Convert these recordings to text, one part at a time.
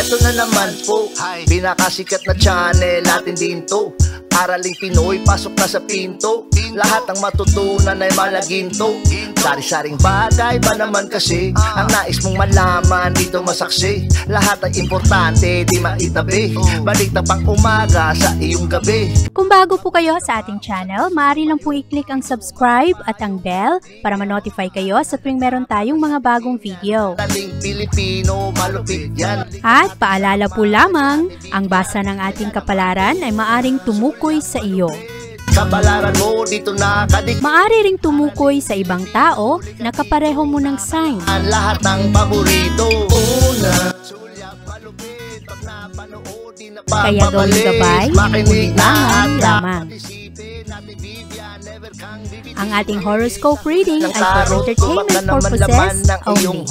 Eto na naman po, pinakasikat na channel natin din to. Araling Pinoy, pasok na sa pinto. Lahat ng matutunan ay malaginto. Sari-saring bagay ba naman kasi ang nais mong malaman dito masaksi. Lahat ay importante, di maitabi. Balik na pang umaga sa iyong gabi. Kung bago po kayo sa ating channel, maaari lang po i-click ang subscribe at ang bell para ma-notify kayo sa tuwing meron tayong mga bagong video. Taling Pilipino, malupit yan. At paalala po lamang, ang basa ng ating kapalaran ay maaring tumukoy sa iyo. Kapalaran mo dito nakadik. Maaari ring tumukoy sa ibang tao na kapareho mo ng sign. Ang lahat ng paborito. Una, sulyap, malupit, pag napanood, di na Kaya gawing gabay, makinig na lamang. Ang ating horoscope reading ay for entertainment purposes only.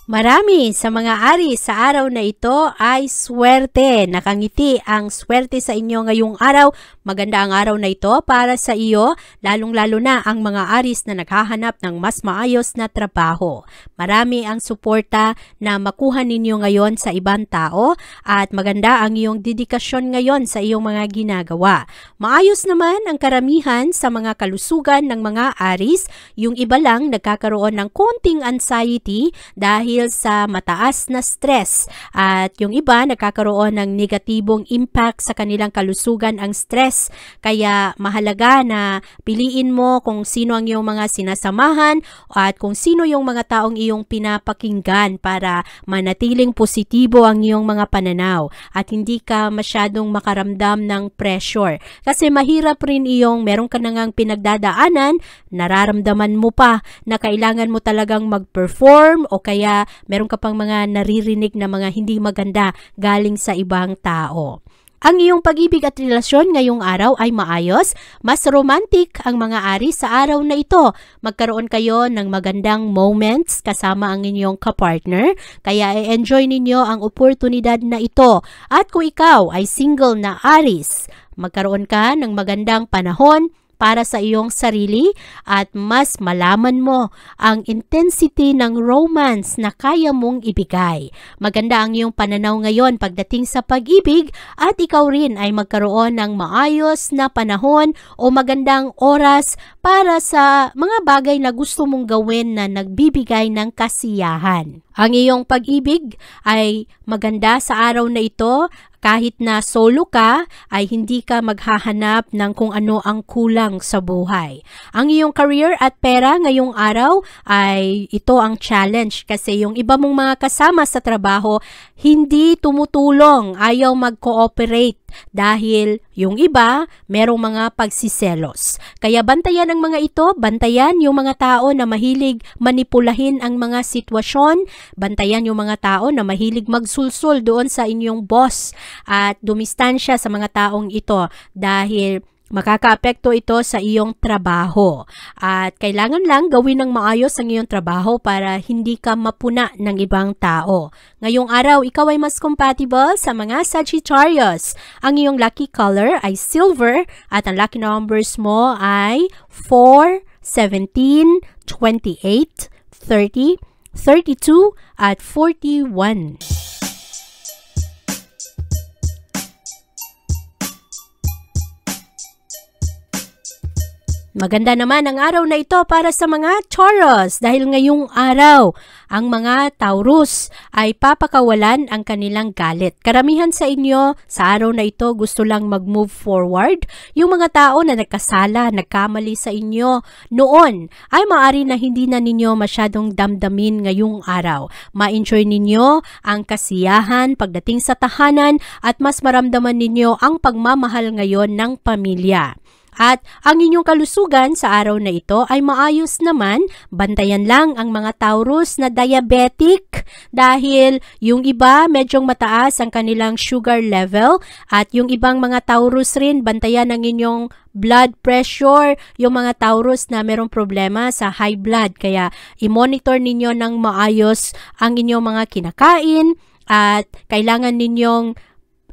Marami sa mga ari sa araw na ito ay swerte. Nakangiti ang swerte sa inyo ngayong araw. Maganda ang araw na ito para sa iyo, lalong-lalo na ang mga aris na naghahanap ng mas maayos na trabaho. Marami ang suporta na makuha ninyo ngayon sa ibang tao at maganda ang iyong dedikasyon ngayon sa iyong mga ginagawa. Maayos naman ang karamihan sa mga kalusugan ng mga aris. Yung iba lang nagkakaroon ng konting anxiety dahil sa mataas na stress at yung iba nagkakaroon ng negatibong impact sa kanilang kalusugan ang stress. Kaya mahalaga na piliin mo kung sino ang iyong mga sinasamahan at kung sino yung mga taong iyong pinapakinggan para manatiling positibo ang iyong mga pananaw at hindi ka masyadong makaramdam ng pressure. Kasi mahirap rin iyong meron ka nang pinagdadaanan, nararamdaman mo pa na kailangan mo talagang mag-perform o kaya meron ka pang mga naririnig na mga hindi maganda galing sa ibang tao. Ang iyong pag-ibig at relasyon ngayong araw ay maayos, mas romantic ang mga ari sa araw na ito. Magkaroon kayo ng magandang moments kasama ang inyong kapartner, kaya i-enjoy ninyo ang oportunidad na ito. At kung ikaw ay single na aris, magkaroon ka ng magandang panahon para sa iyong sarili at mas malaman mo ang intensity ng romance na kaya mong ibigay. Maganda ang iyong pananaw ngayon pagdating sa pag-ibig at ikaw rin ay magkaroon ng maayos na panahon o magandang oras para sa mga bagay na gusto mong gawin na nagbibigay ng kasiyahan. Ang iyong pag-ibig ay maganda sa araw na ito. Kahit na solo ka, ay hindi ka maghahanap ng kung ano ang kulang sa buhay. Ang iyong career at pera ngayong araw ay ito ang challenge kasi yung iba mong mga kasama sa trabaho hindi tumutulong, ayaw mag-cooperate dahil yung iba merong mga pagsiselos. Kaya bantayan ang mga ito, bantayan yung mga tao na mahilig manipulahin ang mga sitwasyon, bantayan yung mga tao na mahilig magsulsul doon sa inyong boss at dumistansya sa mga taong ito dahil makakaapekto ito sa iyong trabaho. At kailangan lang gawin ng maayos ang iyong trabaho para hindi ka mapuna ng ibang tao. Ngayong araw, ikaw ay mas compatible sa mga Sagittarius. Ang iyong lucky color ay silver at ang lucky numbers mo ay 4, 17, 28, 30, 32 at 41. Maganda naman ang araw na ito para sa mga Taurus dahil ngayong araw ang mga Taurus ay papakawalan ang kanilang galit. Karamihan sa inyo sa araw na ito gusto lang mag-move forward. Yung mga tao na nagkasala, nagkamali sa inyo noon ay maaari na hindi na ninyo masyadong damdamin ngayong araw. Ma-enjoy ninyo ang kasiyahan pagdating sa tahanan at mas maramdaman ninyo ang pagmamahal ngayon ng pamilya. At ang inyong kalusugan sa araw na ito ay maayos naman. Bantayan lang ang mga Taurus na diabetic dahil yung iba medyong mataas ang kanilang sugar level at yung ibang mga Taurus rin bantayan ang inyong blood pressure, yung mga Taurus na merong problema sa high blood. Kaya i-monitor ninyo ng maayos ang inyong mga kinakain at kailangan ninyong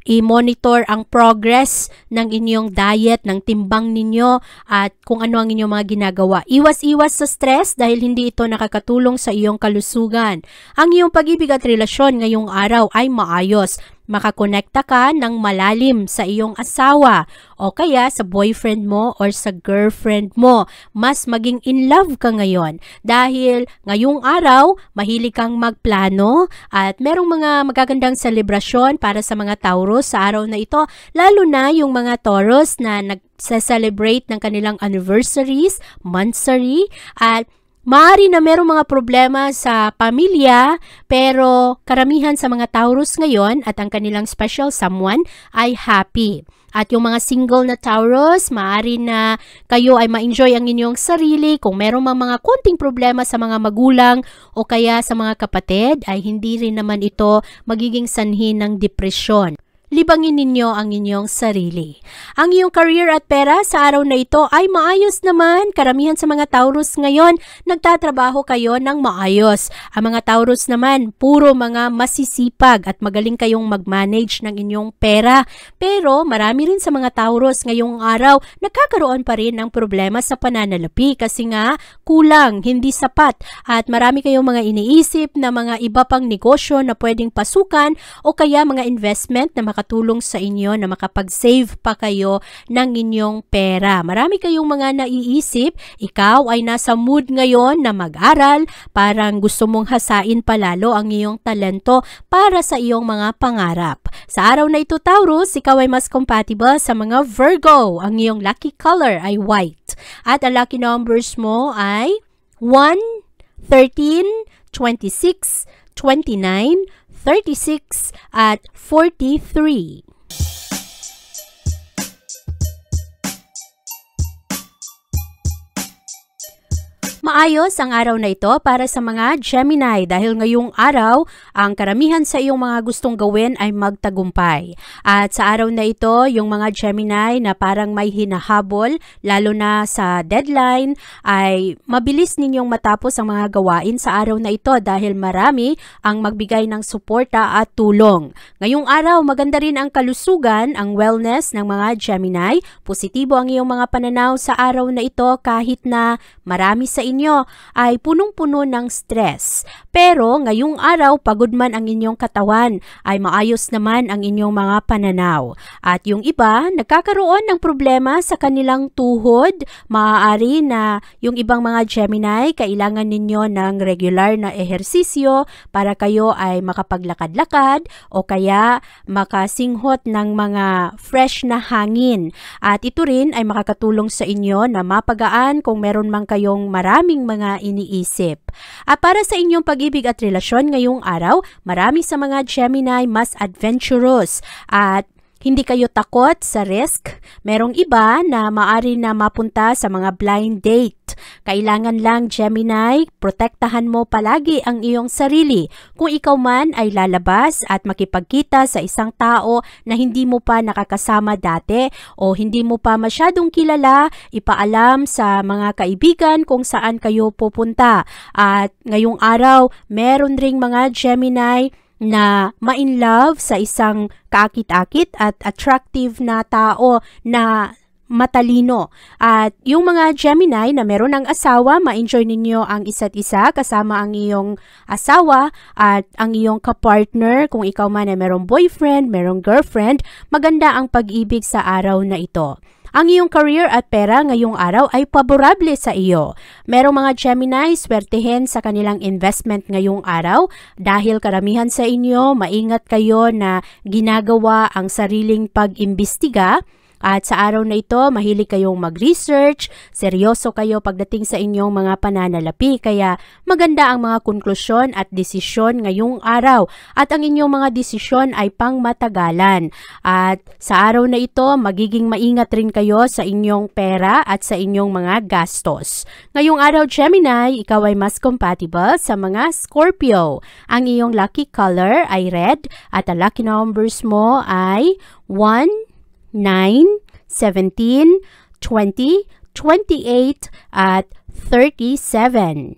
i-monitor ang progress ng inyong diet, ng timbang ninyo at kung ano ang inyong mga ginagawa. Iwas-iwas sa stress dahil hindi ito nakakatulong sa iyong kalusugan. Ang iyong pag-ibig at relasyon ngayong araw ay maayos. Makakonekta ka ng malalim sa iyong asawa o kaya sa boyfriend mo or sa girlfriend mo. Mas maging in love ka ngayon dahil ngayong araw mahilig kang magplano at merong mga magagandang selebrasyon para sa mga Taurus sa araw na ito, lalo na yung mga Taurus na nagse-celebrate ng kanilang anniversaries, monthsary at maaari na merong mga problema sa pamilya pero karamihan sa mga Taurus ngayon at ang kanilang special someone ay happy. At yung mga single na Taurus, maaari na kayo ay ma-enjoy ang inyong sarili. Kung merong mga konting problema sa mga magulang o kaya sa mga kapatid ay hindi rin naman ito magiging sanhi ng depresyon. Libangin ninyo ang inyong sarili. Ang iyong career at pera sa araw na ito ay maayos naman. Karamihan sa mga Taurus ngayon, nagtatrabaho kayo ng maayos. Ang mga Taurus naman, puro mga masisipag at magaling kayong mag-manage ng inyong pera. Pero marami rin sa mga Taurus ngayong araw, nagkakaroon pa rin ng problema sa pananalapi kasi nga kulang, hindi sapat at marami kayong mga iniisip na mga iba pang negosyo na pwedeng pasukan o kaya mga investment na makatulong sa inyo na makapag-save pa kayo ng inyong pera. Marami kayong mga naiisip, ikaw ay nasa mood ngayon na mag-aral, parang gusto mong hasain palalo ang iyong talento para sa iyong mga pangarap. Sa araw na ito Taurus, ikaw ay mas compatible sa mga Virgo. Ang iyong lucky color ay white. At ang lucky numbers mo ay 1, 13, 26, 29, 36 at 43. Maayos ang araw na ito para sa mga Gemini dahil ngayong araw, ang karamihan sa iyong mga gustong gawin ay magtagumpay. At sa araw na ito, yung mga Gemini na parang may hinahabol, lalo na sa deadline, ay mabilis ninyong matapos ang mga gawain sa araw na ito dahil marami ang magbigay ng suporta at tulong. Ngayong araw, maganda rin ang kalusugan, ang wellness ng mga Gemini. Positibo ang iyong mga pananaw sa araw na ito kahit na marami sa inyo ay punong-puno ng stress. Pero ngayong araw, pagod man ang inyong katawan, ay maayos naman ang inyong mga pananaw. At yung iba, nagkakaroon ng problema sa kanilang tuhod. Maaari na yung ibang mga Gemini, kailangan ninyo ng regular na ehersisyo para kayo ay makapaglakad-lakad o kaya makasinghot ng mga fresh na hangin. At ito rin ay makakatulong sa inyo na mapagaan kung meron man kayong maraming mga iniisip. At para sa inyong pag-ibig at relasyon ngayong araw, marami sa mga Gemini mas adventurous at hindi kayo takot sa risk. Merong iba na maaari na mapunta sa mga blind date. Kailangan lang Gemini, protektahan mo palagi ang iyong sarili. Kung ikaw man ay lalabas at makipagkita sa isang tao na hindi mo pa nakakasama dati o hindi mo pa masyadong kilala, ipaalam sa mga kaibigan kung saan kayo pupunta. At ngayong araw, meron ring mga Gemini na ma-in love sa isang kaakit-akit at attractive na tao na matalino. At yung mga Gemini na meron ng asawa, ma-enjoy ninyo ang isa't isa kasama ang iyong asawa at ang iyong kapartner. Kung ikaw man ay merong boyfriend, merong girlfriend, maganda ang pag-ibig sa araw na ito. Ang iyong career at pera ngayong araw ay paborable sa iyo. Merong mga Gemini, swertehin sa kanilang investment ngayong araw dahil karamihan sa inyo, maingat kayo na ginagawa ang sariling pag-imbestiga. At sa araw na ito, mahilig kayong mag-research, seryoso kayo pagdating sa inyong mga pananalapi. Kaya maganda ang mga konklusyon at desisyon ngayong araw. At ang inyong mga desisyon ay pangmatagalan. At sa araw na ito, magiging maingat rin kayo sa inyong pera at sa inyong mga gastos. Ngayong araw, Gemini, ikaw ay mas compatible sa mga Scorpio. Ang iyong lucky color ay red at ang lucky numbers mo ay 1, 9, 17, 20, 28, at 37.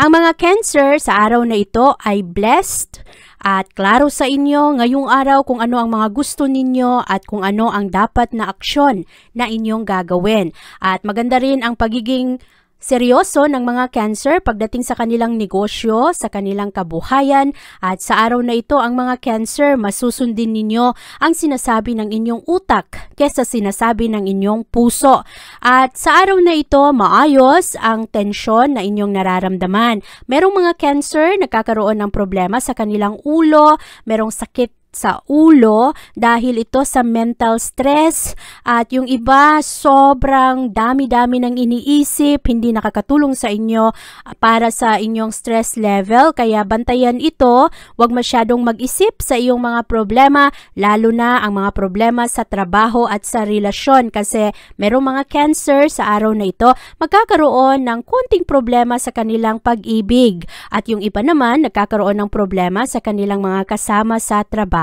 Ang mga Cancer sa araw na ito ay blessed at klaro sa inyo ngayong araw kung ano ang mga gusto ninyo at kung ano ang dapat na aksyon na inyong gagawin. At maganda rin ang pagiging seryoso ng mga Cancer pagdating sa kanilang negosyo, sa kanilang kabuhayan, at sa araw na ito ang mga Cancer masusundin ninyo ang sinasabi ng inyong utak kesa sinasabi ng inyong puso. At sa araw na ito maayos ang tensyon na inyong nararamdaman. Merong mga Cancer nagkakaroon ng problema sa kanilang ulo, merong sakit sa ulo dahil ito sa mental stress at yung iba sobrang dami-dami ng iniisip, hindi nakakatulong sa inyo para sa inyong stress level, kaya bantayan ito, huwag masyadong mag-isip sa iyong mga problema, lalo na ang mga problema sa trabaho at sa relasyon kasi merong mga Cancer sa araw na ito magkakaroon ng konting problema sa kanilang pag-ibig at yung iba naman nagkakaroon ng problema sa kanilang mga kasama sa trabaho.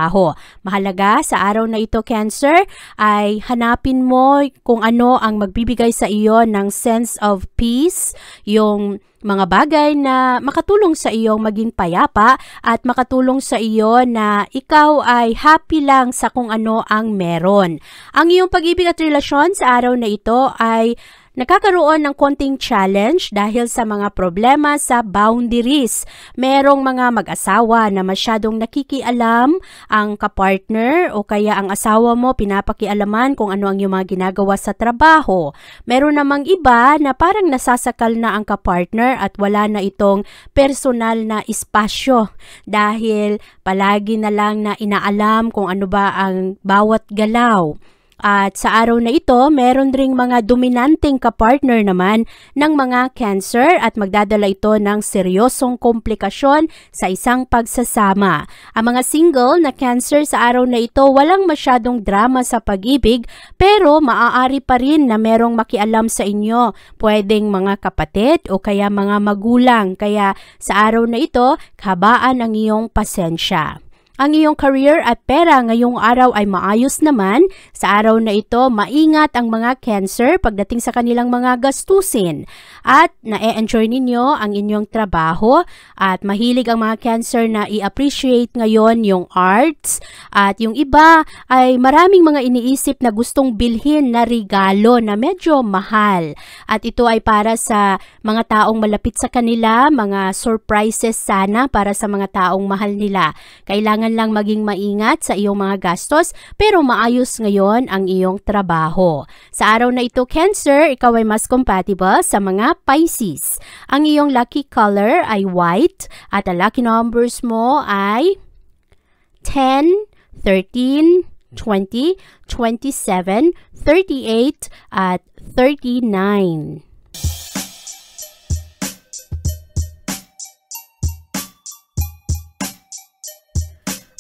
Mahalaga sa araw na ito Cancer ay hanapin mo kung ano ang magbibigay sa iyo ng sense of peace, yung mga bagay na makatulong sa iyo maging payapa at makatulong sa iyo na ikaw ay happy lang sa kung ano ang meron. Ang iyong pag-ibig at relasyon sa araw na ito ay nakakaroon ng konting challenge dahil sa mga problema sa boundaries. Merong mga mag-asawa na masyadong nakikialam ang kapartner o kaya ang asawa mo pinapakialaman kung ano ang iyong mga ginagawa sa trabaho. Meron namang iba na parang nasasakal na ang kapartner at wala na itong personal na espasyo dahil palagi na lang na inaalam kung ano ba ang bawat galaw. At sa araw na ito, meron ring mga dominanteng kapartner naman ng mga Cancer at magdadala ito ng seryosong komplikasyon sa isang pagsasama. Ang mga single na Cancer sa araw na ito, walang masyadong drama sa pag-ibig pero maaari pa rin na merong makialam sa inyo. Pwedeng mga kapatid o kaya mga magulang. Kaya sa araw na ito, habaan ang iyong pasensya. Ang iyong career at pera ngayong araw ay maayos naman. Sa araw na ito, maingat ang mga Cancer pagdating sa kanilang mga gastusin. At na-enjoy ninyo ang inyong trabaho at mahilig ang mga Cancer na i-appreciate ngayon yung arts. At yung iba ay maraming mga iniisip na gustong bilhin na regalo na medyo mahal. At ito ay para sa mga taong malapit sa kanila, mga surprises sana para sa mga taong mahal nila. Kailangan lang maging maingat sa iyong mga gastos pero maayos ngayon ang iyong trabaho. Sa araw na ito Cancer, ikaw ay mas compatible sa mga Pisces. Ang iyong lucky color ay white at ang lucky numbers mo ay 10, 13, 20, 27, 38 at 39.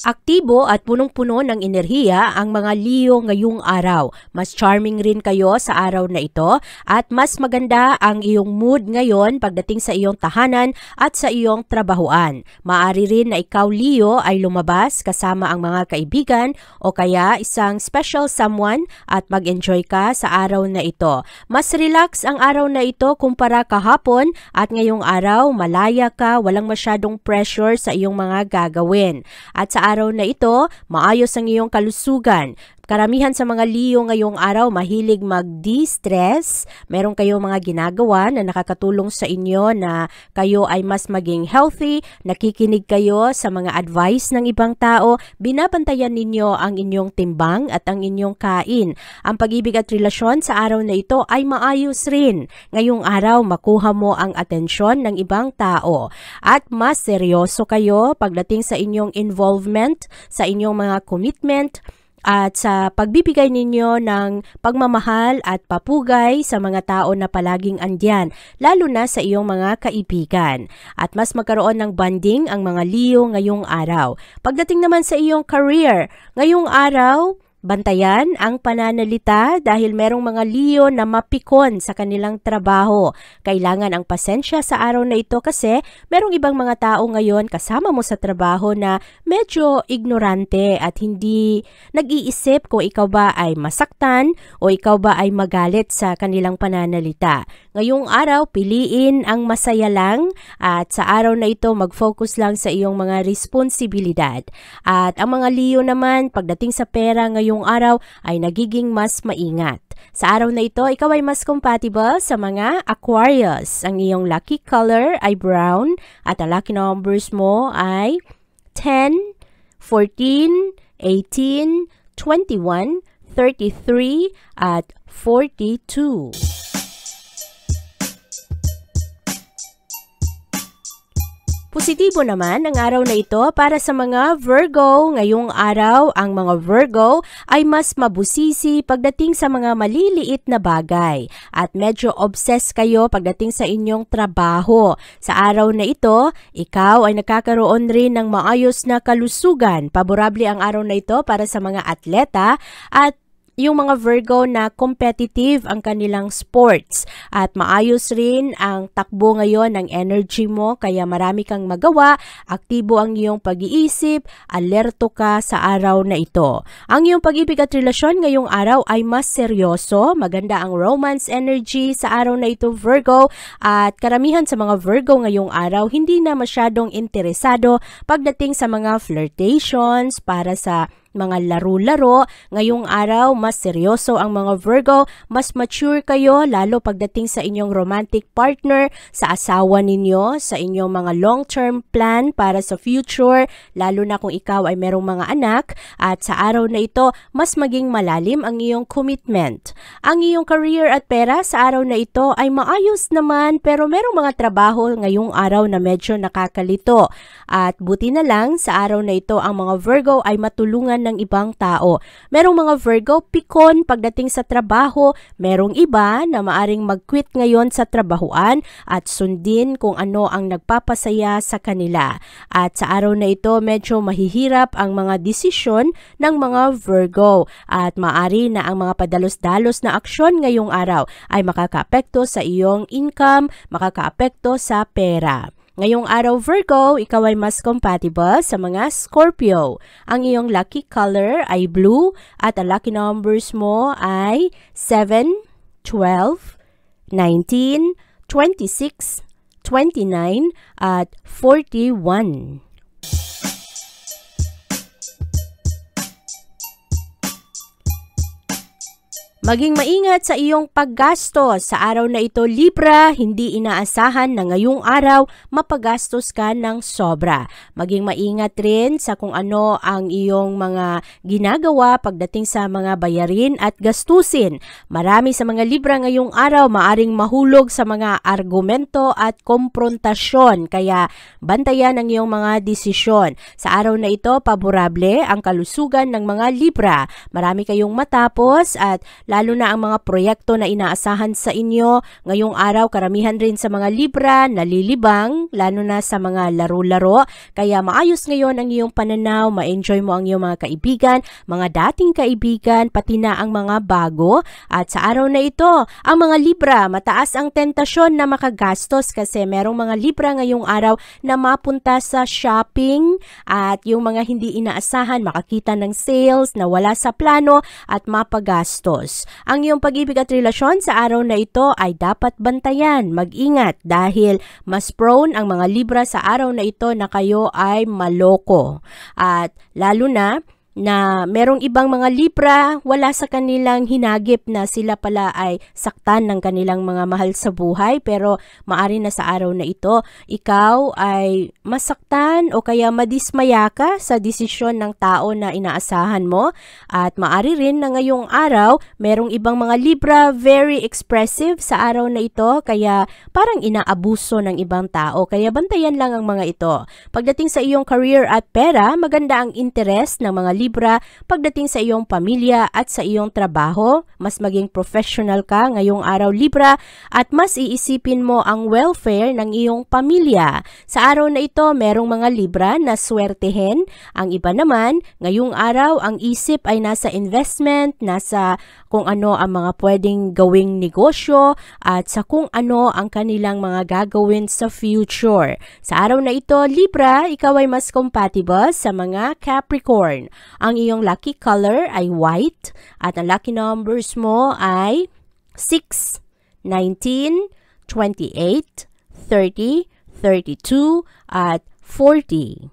Aktibo at punong-puno ng enerhiya ang mga Leo ngayong araw. Mas charming rin kayo sa araw na ito at mas maganda ang iyong mood ngayon pagdating sa iyong tahanan at sa iyong trabahuan. Maaari rin na ikaw Leo ay lumabas kasama ang mga kaibigan o kaya isang special someone at mag-enjoy ka sa araw na ito. Mas relax ang araw na ito kumpara kahapon at ngayong araw malaya ka, walang masyadong pressure sa iyong mga gagawin. At sa araw na ito, maayos ang iyong kalusugan. Karamihan sa mga Leo ngayong araw mahilig mag-de-stress. Meron kayong mga ginagawa na nakakatulong sa inyo na kayo ay mas maging healthy, nakikinig kayo sa mga advice ng ibang tao, binabantayan ninyo ang inyong timbang at ang inyong kain. Ang pag-ibig at relasyon sa araw na ito ay maayos rin. Ngayong araw makuha mo ang atensyon ng ibang tao at mas seryoso kayo pagdating sa inyong involvement, sa inyong mga commitment, at sa pagbibigay ninyo ng pagmamahal at papugay sa mga tao na palaging andyan, lalo na sa iyong mga kaibigan. At mas magkaroon ng bonding ang mga Leo ngayong araw. Pagdating naman sa iyong career, ngayong araw, Bantayan ang pananalita dahil merong mga Leo na mapikon sa kanilang trabaho. Kailangan ang pasensya sa araw na ito kasi merong ibang mga tao ngayon kasama mo sa trabaho na medyo ignorante at hindi nag-iisip kung ikaw ba ay masaktan o ikaw ba ay magalit sa kanilang pananalita. Ngayong araw, piliin ang masaya lang at sa araw na ito mag-focus lang sa iyong mga responsibilidad. At ang mga Leo naman, pagdating sa pera ngayong araw ay nagiging mas maingat. Sa araw na ito, ikaw ay mas compatible sa mga Aquarius. Ang iyong lucky color ay brown at ang lucky numbers mo ay 10, 14, 18, 21, 33 at 42. Positibo naman ang araw na ito para sa mga Virgo. Ngayong araw, ang mga Virgo ay mas mabusisi pagdating sa mga maliliit na bagay at medyo obsessed kayo pagdating sa inyong trabaho. Sa araw na ito, ikaw ay nakakaroon rin ng maayos na kalusugan. Paborable ang araw na ito para sa mga atleta at yung mga Virgo na competitive ang kanilang sports at maayos rin ang takbo ngayon ng energy mo kaya marami kang magawa, aktibo ang iyong pag-iisip, alerto ka sa araw na ito. Ang iyong pag-ibig at relasyon ngayong araw ay mas seryoso, maganda ang romance energy sa araw na ito Virgo at karamihan sa mga Virgo ngayong araw hindi na masyadong interesado pagdating sa mga flirtations para sa mga laro-laro. Ngayong araw, mas seryoso ang mga Virgo, mas mature kayo lalo pagdating sa inyong romantic partner, sa asawa ninyo, sa inyong mga long-term plan para sa future, lalo na kung ikaw ay merong mga anak at sa araw na ito, mas maging malalim ang iyong commitment. Ang iyong career at pera sa araw na ito ay maayos naman pero merong mga trabaho ngayong araw na medyo nakakalito. At buti na lang sa araw na ito ang mga Virgo ay matulungan ng ibang tao. Merong mga Virgo pikon pagdating sa trabaho, merong iba na maaring mag-quit ngayon sa trabahuan at sundin kung ano ang nagpapasaya sa kanila. At sa araw na ito medyo mahihirap ang mga desisyon ng mga Virgo at maari na ang mga padalos-dalos na aksyon ngayong araw ay makakaapekto sa iyong income, makakaapekto sa pera. Ngayong araw Virgo, ikaw ay mas compatible sa mga Scorpio. Ang iyong lucky color ay blue at ang lucky numbers mo ay 7, 12, 19, 26, 29 at 41. Maging maingat sa iyong paggastos. Sa araw na ito, Libra, hindi inaasahan na ngayong araw mapagastos ka ng sobra. Maging maingat rin sa kung ano ang iyong mga ginagawa pagdating sa mga bayarin at gastusin. Marami sa mga Libra ngayong araw maaring mahulog sa mga argumento at komprontasyon. Kaya bantayan ang iyong mga desisyon. Sa araw na ito, paborable ang kalusugan ng mga Libra. Marami kayong matapos at lalo na ang mga proyekto na inaasahan sa inyo. Ngayong araw, karamihan rin sa mga Libra nalilibang, lalo na sa mga laro-laro. Kaya maayos ngayon ang iyong pananaw, ma-enjoy mo ang iyong mga kaibigan, mga dating kaibigan, pati na ang mga bago. At sa araw na ito, ang mga Libra, mataas ang tentasyon na makagastos kasi merong mga Libra ngayong araw na mapunta sa shopping at yung mga hindi inaasahan, makakita ng sales na wala sa plano at mapagastos. Ang iyong pag-ibig at relasyon sa araw na ito ay dapat bantayan, mag-ingat dahil mas prone ang mga Libra sa araw na ito na kayo ay maloko. At lalo na merong ibang mga Libra, wala sa kanilang hinagip na sila pala ay saktan ng kanilang mga mahal sa buhay pero maari na sa araw na ito, ikaw ay masaktan o kaya madismaya ka sa desisyon ng tao na inaasahan mo at maari rin na ngayong araw, merong ibang mga Libra very expressive sa araw na ito kaya parang inaabuso ng ibang tao kaya bantayan lang ang mga ito. Pagdating sa iyong career at pera, maganda ang interest ng mga Libra Libra pagdating sa iyong pamilya at sa iyong trabaho. Mas maging professional ka ngayong araw Libra at mas iisipin mo ang welfare ng iyong pamilya. Sa araw na ito, merong mga Libra na swertehin. Ang iba naman, ngayong araw ang isip ay nasa investment, nasa kung ano ang mga pwedeng gawing negosyo at sa kung ano ang kanilang mga gagawin sa future. Sa araw na ito, Libra, ikaw ay mas compatible sa mga Capricorn. Ang iyong lucky color ay white at ang lucky numbers mo ay 6, 19, 28, 30, 32 at 40.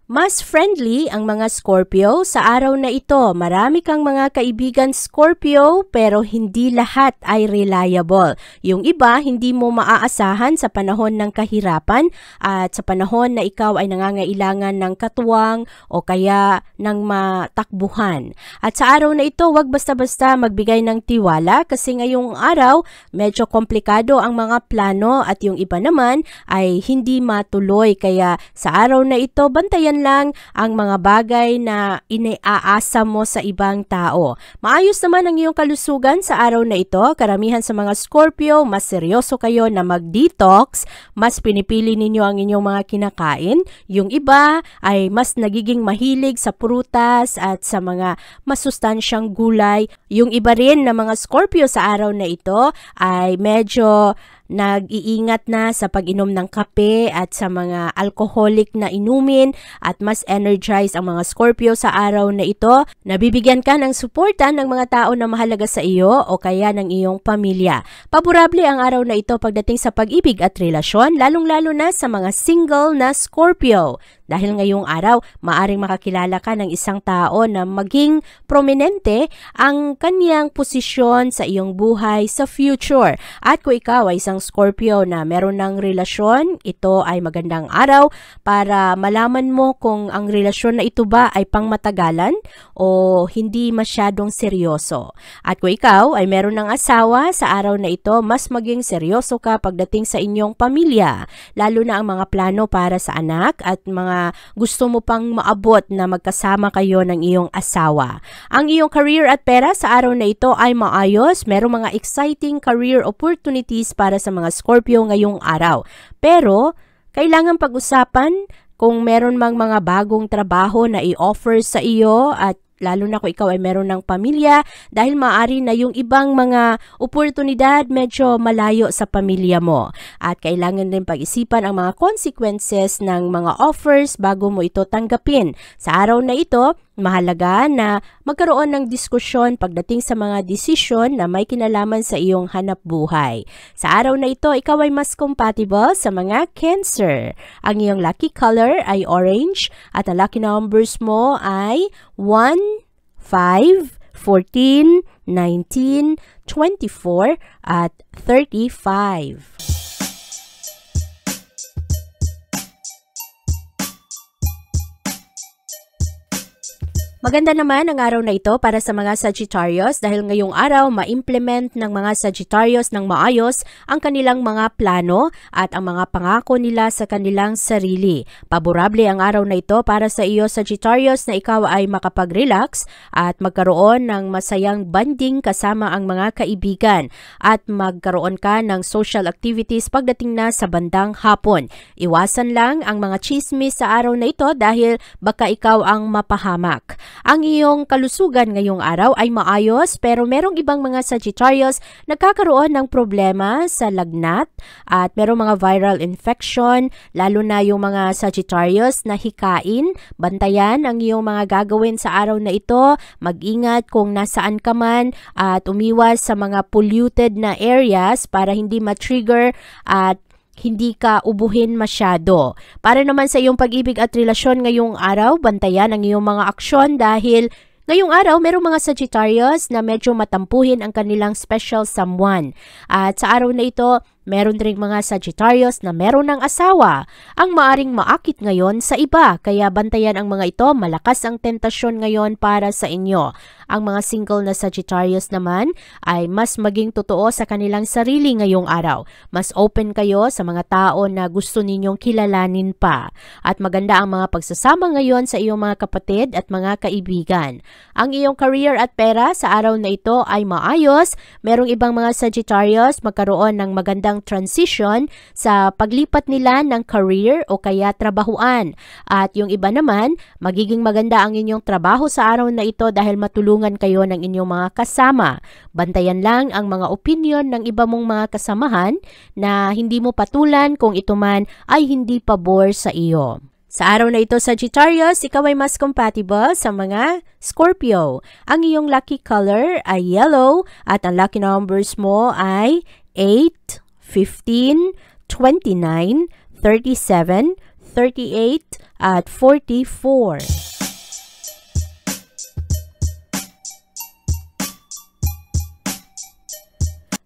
Mas friendly ang mga Scorpio sa araw na ito. Marami kang mga kaibigan Scorpio pero hindi lahat ay reliable. Yung iba hindi mo maaasahan sa panahon ng kahirapan at sa panahon na ikaw ay nangangailangan ng katuwang o kaya ng matakbuhan. At sa araw na ito, huwag basta-basta magbigay ng tiwala kasi ngayong araw medyo komplikado ang mga plano at yung iba naman ay hindi matuloy. Kaya sa araw na ito, bantayan lang ang mga bagay na iniaasa mo sa ibang tao. Maayos naman ang iyong kalusugan sa araw na ito. Karamihan sa mga Scorpio, mas seryoso kayo na mag-detox, mas pinipili ninyo ang inyong mga kinakain. Yung iba ay mas nagiging mahilig sa prutas at sa mga masustansyang gulay. Yung iba rin na mga Scorpio sa araw na ito ay medyo nag-iingat na sa pag-inom ng kape at sa mga alcoholic na inumin at mas energized ang mga Scorpio sa araw na ito. Nabibigyan ka ng suporta ng mga tao na mahalaga sa iyo o kaya ng iyong pamilya. Paborable ang araw na ito pagdating sa pag-ibig at relasyon, lalong-lalo na sa mga single na Scorpio. Dahil ngayong araw, maaring makakilala ka ng isang tao na maging prominente ang kanyang posisyon sa iyong buhay sa future. At kung ikaw ay isang Scorpio na meron ng relasyon, ito ay magandang araw para malaman mo kung ang relasyon na ito ba ay pangmatagalan o hindi masyadong seryoso. At kung ikaw ay meron ng asawa, sa araw na ito, mas maging seryoso ka pagdating sa inyong pamilya. Lalo na ang mga plano para sa anak at mga gusto mo pang maabot na magkasama kayo ng iyong asawa. Ang iyong career at pera sa araw na ito ay maayos. Merong mga exciting career opportunities para sa mga Scorpio ngayong araw. Pero, kailangan pag-usapan kung meron mang mga bagong trabaho na i-offer sa iyo at lalo na kung ikaw ay meron ng pamilya dahil maaari na yung ibang mga oportunidad medyo malayo sa pamilya mo. At kailangan din pag-isipan ang mga consequences ng mga offers bago mo ito tanggapin. Sa araw na ito, mahalaga na magkaroon ng diskusyon pagdating sa mga desisyon na may kinalaman sa iyong hanap buhay. Sa araw na ito, ikaw ay mas compatible sa mga Cancer. Ang iyong lucky color ay orange at ang lucky numbers mo ay 1, 5, 14, 19, 24 at 35. Maganda naman ang araw na ito para sa mga Sagittarius dahil ngayong araw ma-implement ng mga Sagittarius ng maayos ang kanilang mga plano at ang mga pangako nila sa kanilang sarili. Paborable ang araw na ito para sa iyo Sagittarius na ikaw ay makapag-relax at magkaroon ng masayang bonding kasama ang mga kaibigan at magkaroon ka ng social activities pagdating na sa bandang hapon. Iwasan lang ang mga chismis sa araw na ito dahil baka ikaw ang mapahamak. Ang iyong kalusugan ngayong araw ay maayos pero merong ibang mga Sagittarius nagkakaroon ng problema sa lagnat at merong mga viral infection lalo na yung mga Sagittarius na hikain. Bantayan ang iyong mga gagawin sa araw na ito. Mag-ingat kung nasaan ka man at umiwas sa mga polluted na areas para hindi ma-trigger at hindi ka ubuhin masyado. Para naman sa iyong pag-ibig at relasyon ngayong araw, bantayan ang iyong mga aksyon dahil ngayong araw, merong mga Sagittarius na medyo matampuhin ang kanilang special someone. At sa araw na ito, Meron ring mga Sagittarius na meron ng asawa ang maaring maakit ngayon sa iba, kaya bantayan ang mga ito, malakas ang tentasyon ngayon para sa inyo. Ang mga single na Sagittarius naman ay mas maging totoo sa kanilang sarili ngayong araw. Mas open kayo sa mga tao na gusto ninyong kilalanin pa. At maganda ang mga pagsasama ngayon sa iyong mga kapatid at mga kaibigan. Ang iyong career at pera sa araw na ito ay maayos. Merong ibang mga Sagittarius magkaroon ng magandang transition sa paglipat nila ng career o kaya trabahuan. At yung iba naman, magiging maganda ang inyong trabaho sa araw na ito dahil matulungan kayo ng inyong mga kasama. Bantayan lang ang mga opinion ng iba mong mga kasamahan na hindi mo patulan kung ito man ay hindi pabor sa iyo. Sa araw na ito, Sagittarius, ikaw ay mas compatible sa mga Scorpio. Ang iyong lucky color ay yellow at ang lucky numbers mo ay 8, 15, 29, 37, 38, at 44.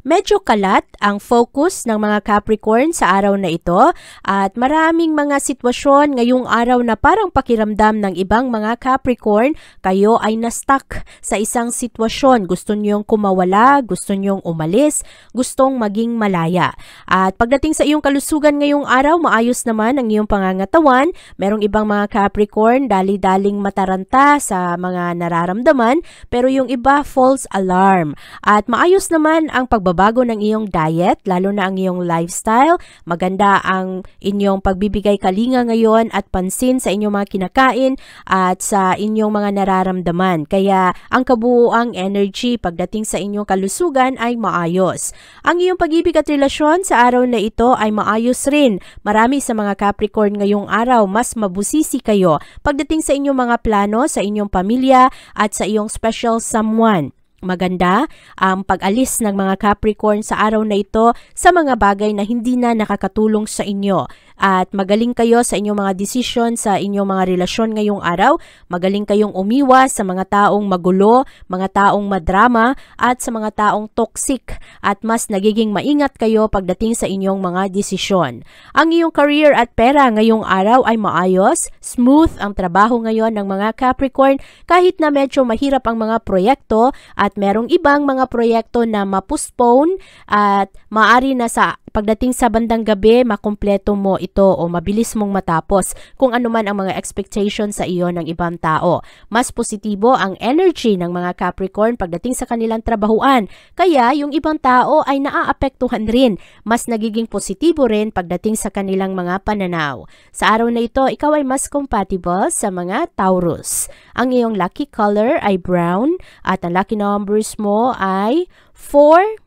Medyo kalat ang focus ng mga Capricorn sa araw na ito at maraming mga sitwasyon ngayong araw na parang pakiramdam ng ibang mga Capricorn kayo ay na-stuck sa isang sitwasyon. Gusto niyong kumawala, gusto niyong umalis, gustong maging malaya. At pagdating sa iyong kalusugan ngayong araw, maayos naman ang iyong pangangatawan. Merong ibang mga Capricorn dali-daling mataranta sa mga nararamdaman pero yung iba false alarm. At maayos naman ang pagbabago ng iyong diet, lalo na ang iyong lifestyle. Maganda ang inyong pagbibigay kalinga ngayon at pansin sa inyong mga kinakain at sa inyong mga nararamdaman. Kaya ang kabuuang energy pagdating sa inyong kalusugan ay maayos. Ang iyong pag-ibig at relasyon sa araw na ito ay maayos rin. Marami sa mga Capricorn ngayong araw, mas mabusisi kayo pagdating sa inyong mga plano, sa inyong pamilya at sa iyong special someone. Maganda ang pag-alis ng mga Capricorn sa araw na ito sa mga bagay na hindi na nakakatulong sa inyo. At magaling kayo sa inyong mga desisyon sa inyong mga relasyon ngayong araw. Magaling kayong umiwas sa mga taong magulo, mga taong madrama at sa mga taong toxic. At mas nagiging maingat kayo pagdating sa inyong mga desisyon. Ang iyong career at pera ngayong araw ay maayos. Smooth ang trabaho ngayon ng mga Capricorn kahit na medyo mahirap ang mga proyekto at merong ibang mga proyekto na ma-postpone at maaari na sa pagdating sa bandang gabi, makumpleto mo ito o mabilis mong matapos kung ano man ang mga expectation sa iyo ng ibang tao. Mas positibo ang energy ng mga Capricorn pagdating sa kanilang trabahuan. Kaya yung ibang tao ay naaapektuhan rin. Mas nagiging positibo rin pagdating sa kanilang mga pananaw. Sa araw na ito, ikaw ay mas compatible sa mga Taurus. Ang iyong lucky color ay brown at ang lucky numbers mo ay 4,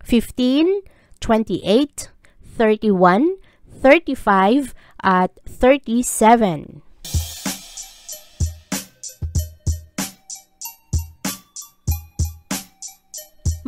15, 28, 31, 35, at 37.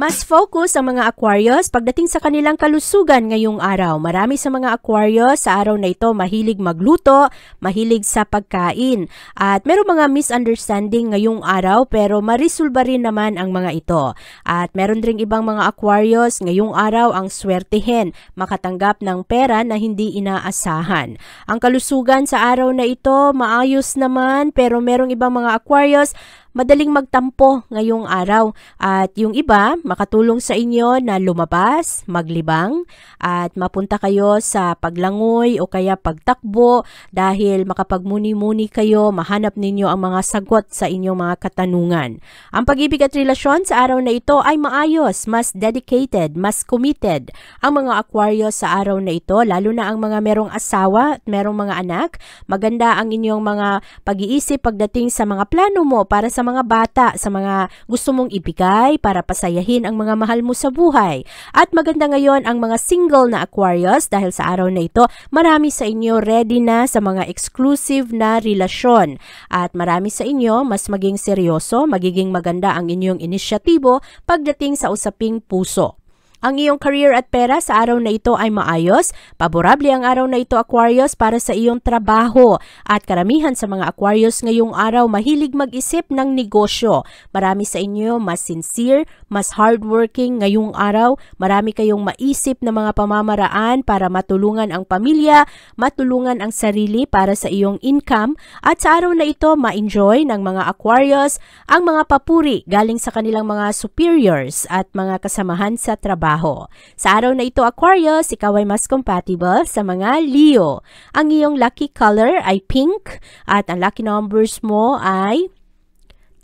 Mas focus ang mga Aquarius pagdating sa kanilang kalusugan ngayong araw. Marami sa mga Aquarius sa araw na ito mahilig magluto, mahilig sa pagkain. At meron mga misunderstanding ngayong araw pero marisolba rin naman ang mga ito. At meron ring ibang mga Aquarius ngayong araw ang swertihin, makatanggap ng pera na hindi inaasahan. Ang kalusugan sa araw na ito maayos naman pero merong ibang mga Aquarius madaling magtampo ngayong araw at yung iba makatulong sa inyo na lumabas, maglibang at mapunta kayo sa paglangoy o kaya pagtakbo dahil makapagmuni-muni kayo, mahanap ninyo ang mga sagot sa inyong mga katanungan. Ang pag-ibig at relasyon sa araw na ito ay maayos, mas dedicated, mas committed ang mga Aquarius sa araw na ito, lalo na ang mga merong asawa at merong mga anak. Maganda ang inyong mga pag-iisip pagdating sa mga plano mo para sa mga bata, sa mga gusto mong ibigay para pasayahin ang mga mahal mo sa buhay. At maganda ngayon ang mga single na Aquarius dahil sa araw na ito, marami sa inyo ready na sa mga exclusive na relasyon. At marami sa inyo mas maging seryoso, magiging maganda ang inyong inisyatibo pagdating sa usaping puso. Ang iyong career at pera sa araw na ito ay maayos. Paborable ang araw na ito, Aquarius, para sa iyong trabaho. At karamihan sa mga Aquarius ngayong araw mahilig mag-isip ng negosyo. Marami sa inyo mas sincere, mas hardworking ngayong araw. Marami kayong maisip na mga pamamaraan para matulungan ang pamilya, matulungan ang sarili para sa iyong income. At sa araw na ito, ma-enjoy ng mga Aquarius ang mga papuri galing sa kanilang mga superiors at mga kasamahan sa trabaho. Sa araw na ito, Aquarius, ikaw ay mas compatible sa mga Leo. Ang iyong lucky color ay pink at ang lucky numbers mo ay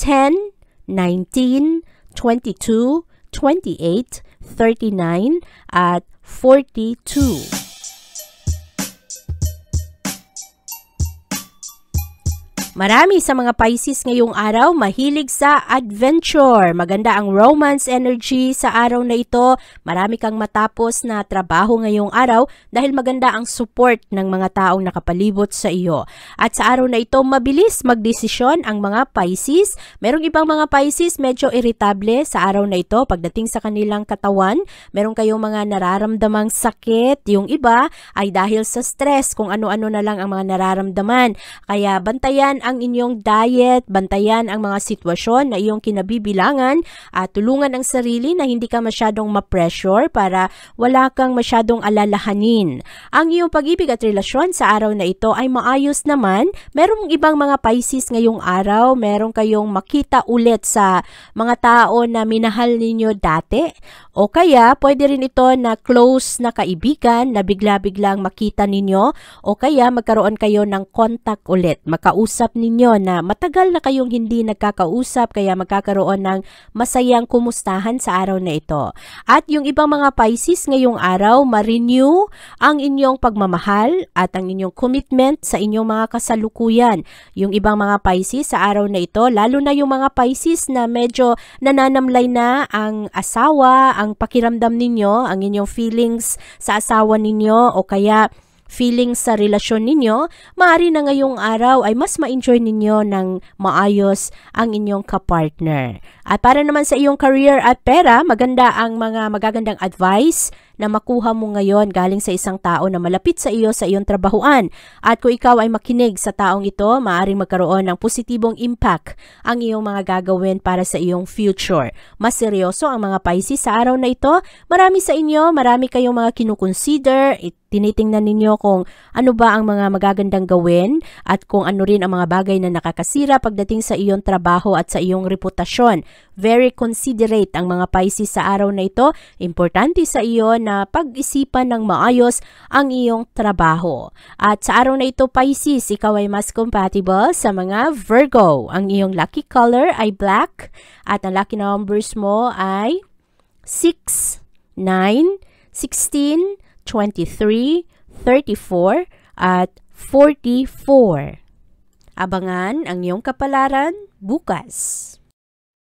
10, 19, 22, 28, 39 at 42. Marami sa mga Pisces ngayong araw mahilig sa adventure. Maganda ang romance energy sa araw na ito. Marami kang matapos na trabaho ngayong araw dahil maganda ang support ng mga taong nakapalibot sa iyo. At sa araw na ito, mabilis magdesisyon ang mga Pisces. Merong ibang mga Pisces medyo irritable sa araw na ito pagdating sa kanilang katawan. Meron kayong mga nararamdamang sakit. Yung iba ay dahil sa stress, kung ano-ano na lang ang mga nararamdaman. Kaya bantayan ang inyong diet, bantayan ang mga sitwasyon na iyong kinabibilangan at tulungan ang sarili na hindi ka masyadong ma-pressure para wala kang masyadong alalahanin. Ang iyong pag-ibig at relasyon sa araw na ito ay maayos naman. Merong ibang mga Pisces ngayong araw, meron kayong makita ulit sa mga tao na minahal ninyo dati o kaya pwede rin ito na close na kaibigan na bigla-biglang makita ninyo o kaya magkaroon kayo ng contact ulit, makausap ninyo na matagal na kayong hindi nagkakausap kaya magkakaroon ng masayang kumustahan sa araw na ito. At yung ibang mga Pisces ngayong araw, ma-renew ang inyong pagmamahal at ang inyong commitment sa inyong mga kasalukuyan. Yung ibang mga Pisces sa araw na ito, lalo na yung mga Pisces na medyo nananamlay na ang asawa, ang pakiramdam ninyo, ang inyong feelings sa asawa ninyo o kaya feelings sa relasyon ninyo, maaari na ngayong araw ay mas ma-enjoy ninyo ng maayos ang inyong kapartner. At para naman sa iyong career at pera, maganda ang mga magagandang advice na makuha mo ngayon galing sa isang tao na malapit sa iyo sa iyong trabahuan. At kung ikaw ay makinig sa taong ito, maaaring magkaroon ng positibong impact ang iyong mga gagawin para sa iyong future. Mas seryoso ang mga Pisces sa araw na ito. Marami sa inyo, marami kayong mga kinukonsider, tinitingnan ninyo kung ano ba ang mga magagandang gawin at kung ano rin ang mga bagay na nakakasira pagdating sa iyong trabaho at sa iyong reputasyon. Very considerate ang mga Pisces sa araw na ito. Importante sa iyo na pag-isipan ng maayos ang iyong trabaho. At sa araw na ito, Pisces, ikaw ay mas compatible sa mga Virgo. Ang iyong lucky color ay black at ang lucky numbers mo ay 6, 9, 16, 23, 34, at 44. Abangan ang iyong kapalaran bukas.